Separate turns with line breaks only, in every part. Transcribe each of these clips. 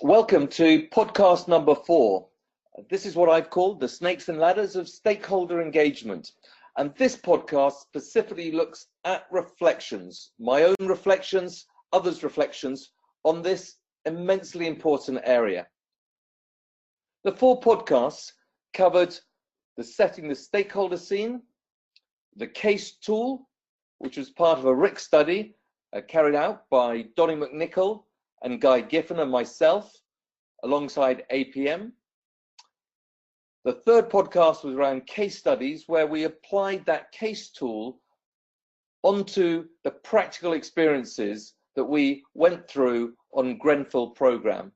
Welcome to podcast number 4. This is what I've called the snakes and ladders of stakeholder engagement. And this podcast specifically looks at reflections, my own reflections, others' reflections on this immensely important area. The 4 podcasts covered the setting the stakeholder scene, the case tool, which was part of a RICS study carried out by Donnie McNichol and Guy Giffen and myself, alongside APM. The 3rd podcast was around case studies, where we applied that case tool onto the practical experiences that we went through on Grenfell programme.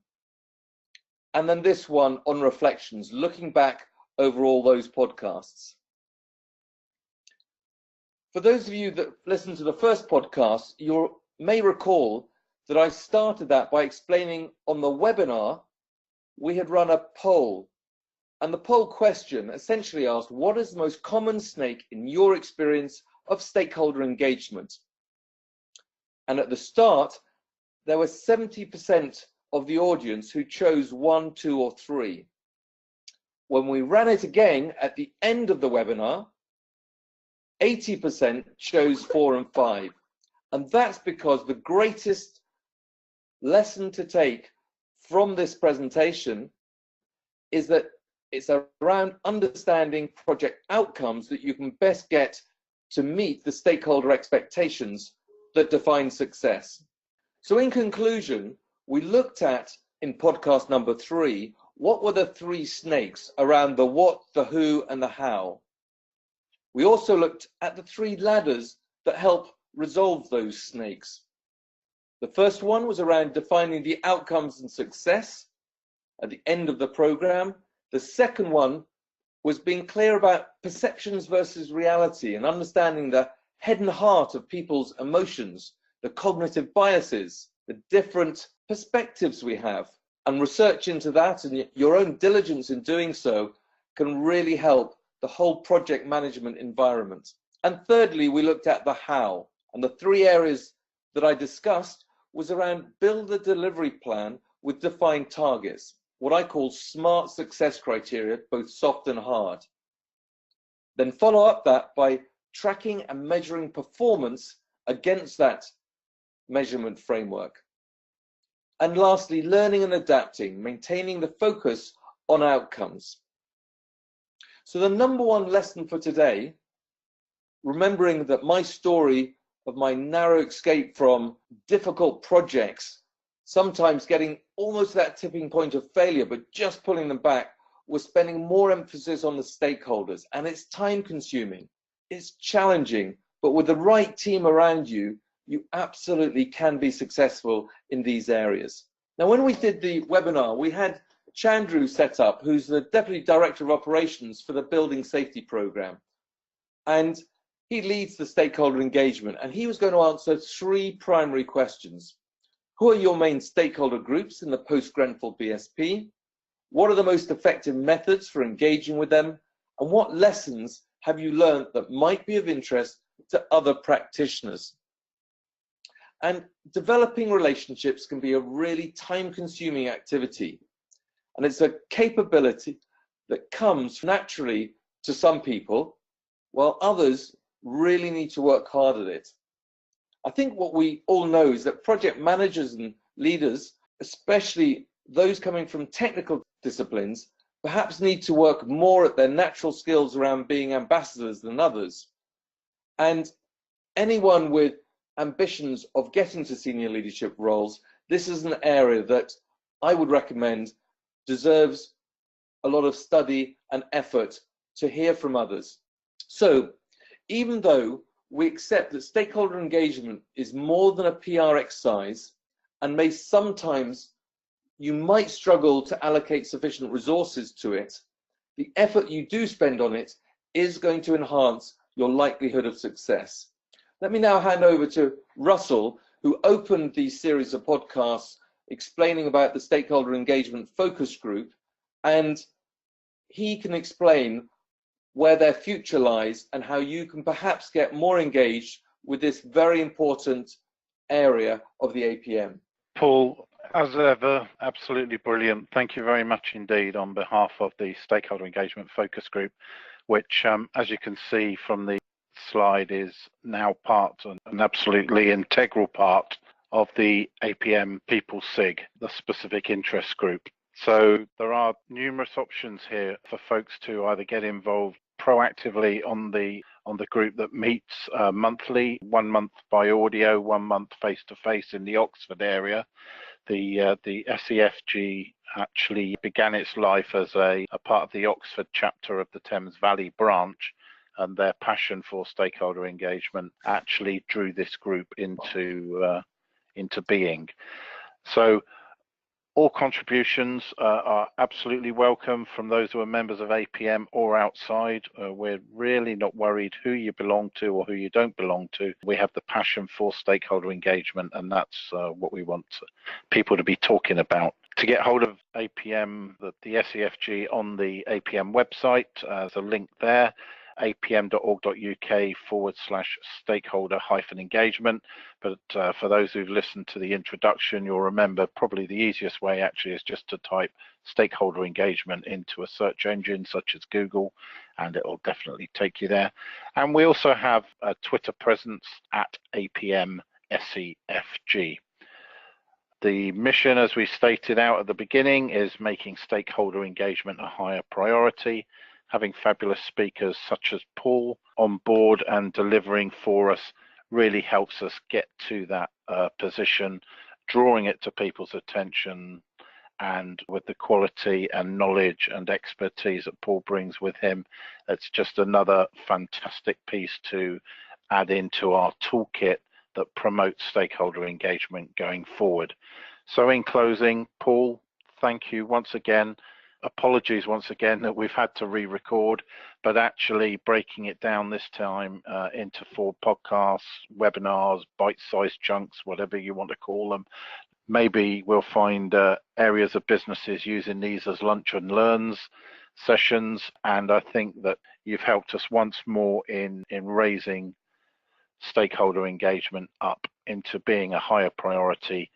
And then this one on reflections, looking back over all those podcasts. For those of you that listened to the first podcast, you may recall that I started that by explaining on the webinar we had run a poll, and the poll question essentially asked, what is the most common snake in your experience of stakeholder engagement? And at the start there were 70% of the audience who chose 1, 2 or 3. When we ran it again at the end of the webinar, 80% chose 4 and 5. And that's because the greatest lesson to take from this presentation is that it's around understanding project outcomes that you can best get to meet the stakeholder expectations that define success. So in conclusion, we looked at, in podcast number 3, what were the 3 snakes around the what, the who and the how. We also looked at the 3 ladders that help resolve those snakes. The first one was around defining the outcomes and success at the end of the program. The second one was being clear about perceptions versus reality and understanding the head and heart of people's emotions, the cognitive biases, the different perspectives we have. And research into that and your own diligence in doing so can really help the whole project management environment. And thirdly, we looked at the how. And the 3 areas that I discussed was around build a delivery plan with defined targets, what I call SMART success criteria, both soft and hard. Then follow up that by tracking and measuring performance against that measurement framework. And lastly, learning and adapting, maintaining the focus on outcomes. So the number 1 lesson for today, remembering that my story of my narrow escape from difficult projects, sometimes getting almost to that tipping point of failure, but just pulling them back, was spending more emphasis on the stakeholders. And it's time consuming, it's challenging, but with the right team around you, you absolutely can be successful in these areas. Now, when we did the webinar, we had Chandru set up, who's the Deputy Director of Operations for the Building Safety Programme. And he leads the stakeholder engagement, and he was going to answer 3 primary questions. Who are your main stakeholder groups in the post-Grenfell BSP? What are the most effective methods for engaging with them? And what lessons have you learned that might be of interest to other practitioners? And developing relationships can be a really time-consuming activity. And it's a capability that comes naturally to some people, while others really need to work hard at it. I think what we all know is that project managers and leaders, especially those coming from technical disciplines, perhaps need to work more at their natural skills around being ambassadors than others. And anyone with ambitions of getting to senior leadership roles, this is an area that I would recommend deserves a lot of study and effort to hear from others. So, even though we accept that stakeholder engagement is more than a PR exercise and may sometimes you might struggle to allocate sufficient resources to it, the effort you do spend on it is going to enhance your likelihood of success. Let me now hand over to Russell, who opened these series of podcasts explaining about the stakeholder engagement focus group, and he can explain where their future lies and how you can perhaps get more engaged with this very important area of the APM.
Paul, As ever, absolutely brilliant. Thank you very much indeed on behalf of the Stakeholder Engagement Focus Group, which, as you can see from the slide, is now part, an absolutely integral part of the APM People SIG, the specific interest group. So there are numerous options here for folks to either get involved proactively on the group that meets monthly, 1 month by audio, 1 month face-to-face in the Oxford area. The SEFG actually began its life as a part of the Oxford chapter of the Thames Valley branch, and their passion for stakeholder engagement actually drew this group into being. So all contributions are absolutely welcome from those who are members of APM or outside. We're really not worried who you belong to or who you don't belong to. We have the passion for stakeholder engagement, and that's what we want people to be talking about. To get hold of APM, the SEFG on the APM website, there's a link there, apm.org.uk/stakeholder-engagement. But for those who've listened to the introduction, you'll remember probably the easiest way actually is just to type stakeholder engagement into a search engine such as Google, and it will definitely take you there. And we also have a Twitter presence at APM SEFG. The mission, as we stated out at the beginning, is making stakeholder engagement a higher priority. Having fabulous speakers such as Paul on board and delivering for us really helps us get to that position, drawing it to people's attention, and with the quality and knowledge and expertise that Paul brings with him, it's just another fantastic piece to add into our toolkit that promotes stakeholder engagement going forward. So in closing, Paul, thank you once again. Apologies once again that we've had to re-record, but actually breaking it down this time into 4 podcasts, webinars, bite-sized chunks, whatever you want to call them. Maybe we'll find areas of businesses using these as lunch and learns sessions, and I think that you've helped us once more in raising stakeholder engagement up into being a higher priority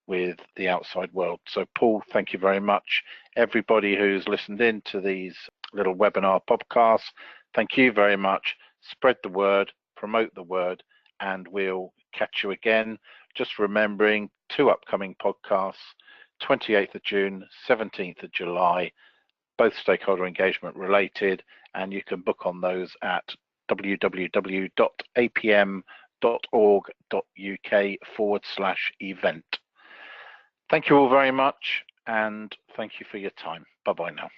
with the outside world. So Paul, thank you very much. Everybody who's listened in to these little webinar podcasts, thank you very much. Spread the word, promote the word, and we'll catch you again. Just remembering 2 upcoming podcasts, 28th of June, 17th of July, both stakeholder engagement related, and you can book on those at www.apm.org.uk/event. Thank you all very much, and thank you for your time. Bye-bye now.